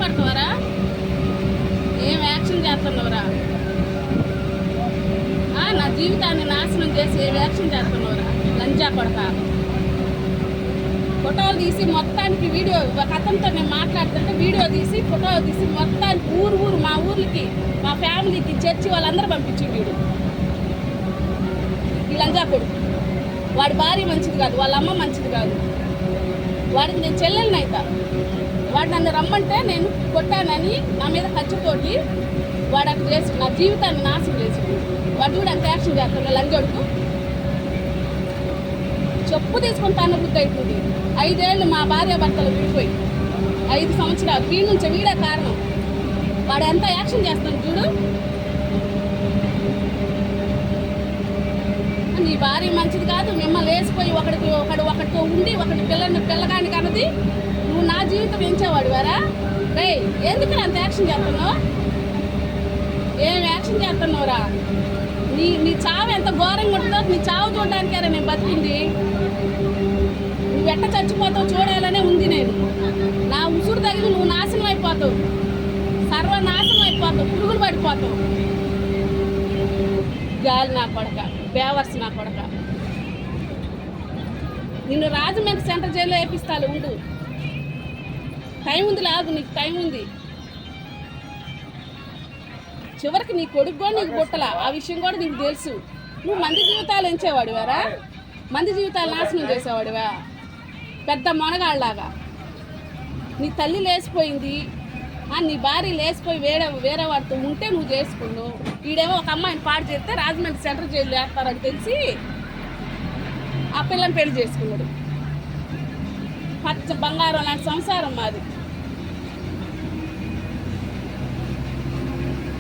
కొడతావరా? ఏం యాక్షన్ చేస్తున్నావురా? నా జీవితాన్ని నాశనం చేసి ఏం యాక్షన్ చేస్తున్నావురా? లంజా కొడక. ఫోటోలు తీసి మొత్తానికి వీడియో, ఒక అతనితో నేను మాట్లాడుతుంటే వీడియో తీసి ఫోటోలు తీసి మొత్తానికి ఊరు మా ఊర్లకి, మా ఫ్యామిలీకి, చర్చి వాళ్ళందరూ పంపించింది వీడు. ఈ లంజా కొడుకు. వాడి భార్య మంచిది కాదు, వాళ్ళ అమ్మ మంచిది కాదు. వాడికి నేను చెల్లెల్ని అవుతా. వాడు నన్ను రమ్మంటే నేను కొట్టానని నా మీద ఖర్చుతోటి వాడు అక్కడ చేసి నా జీవితాన్ని నాశనం చేసి వాడు కూడా అంత యాక్షన్ చేస్తాడు. లంజోడుకు చెప్పు తీసుకొని తన బుద్ధి అవుతుంది. 5 ఏళ్ళు మా భార్య భర్తలు విడిపోయి 5 సంవత్సరాలు వీడి నుంచి వీడే కారణం. వాడు ఎంత యాక్షన్ చేస్తాడు చూడు. నీ భార్య మంచిది కాదు, మిమ్మల్ని వేసిపోయి ఒకటితో ఉండి ఒకటి పిల్లగాని కన్నది. నువ్వు నా జీవితం ఎంచేవాడు వారా? రే, ఎందుకు అంత యాక్షన్ చేస్తున్నావు? ఏం యాక్షన్ చేస్తున్నావురా? నీ చావు ఎంత ఘోరంగా ఉంటుందో నీ చావు చూడడానికేరా నేను బతికింది. నువ్వు ఎట్ట చచ్చిపోతావు చూడాలనే ఉంది నేను. నా ఉసురు తగిలి నువ్వు నాశనం అయిపోతావు, సర్వనాశనం అయిపోతావు, పురుగులు పడిపోతావు. గాలి నా కొడక, బేవర్స్ నా కొడక. నిన్ను రాజమండ్రి సెంట్రల్ జైల్లో వేపిస్తాను. ఉండు, టైం ఉంది, లాగు, నీకు టైం ఉంది. చివరికి నీ కొడుకు కూడా నీకు పుట్టలా, ఆ విషయం కూడా నీకు తెలుసు. నువ్వు మంది జీవితాలు ఎంచేవాడివారా? మంది జీవితాలు నాశనం చేసేవాడివా? పెద్ద మొనగాళ్ళలాగా. నీ తల్లి లేచిపోయింది, నీ భార్య లేచిపోయి వేరే వాడితో ఉంటే నువ్వు చేసుకున్నావు. ఈడేమో ఒక అమ్మాయిని పాడు చేస్తే రాజమండ్రి సెంట్రల్ జైలు వేస్తారని తెలిసి ఆ పిల్లని పెళ్లి చేసుకున్నాడు. పచ్చ బంగారం లాంటి సంసారం మాది.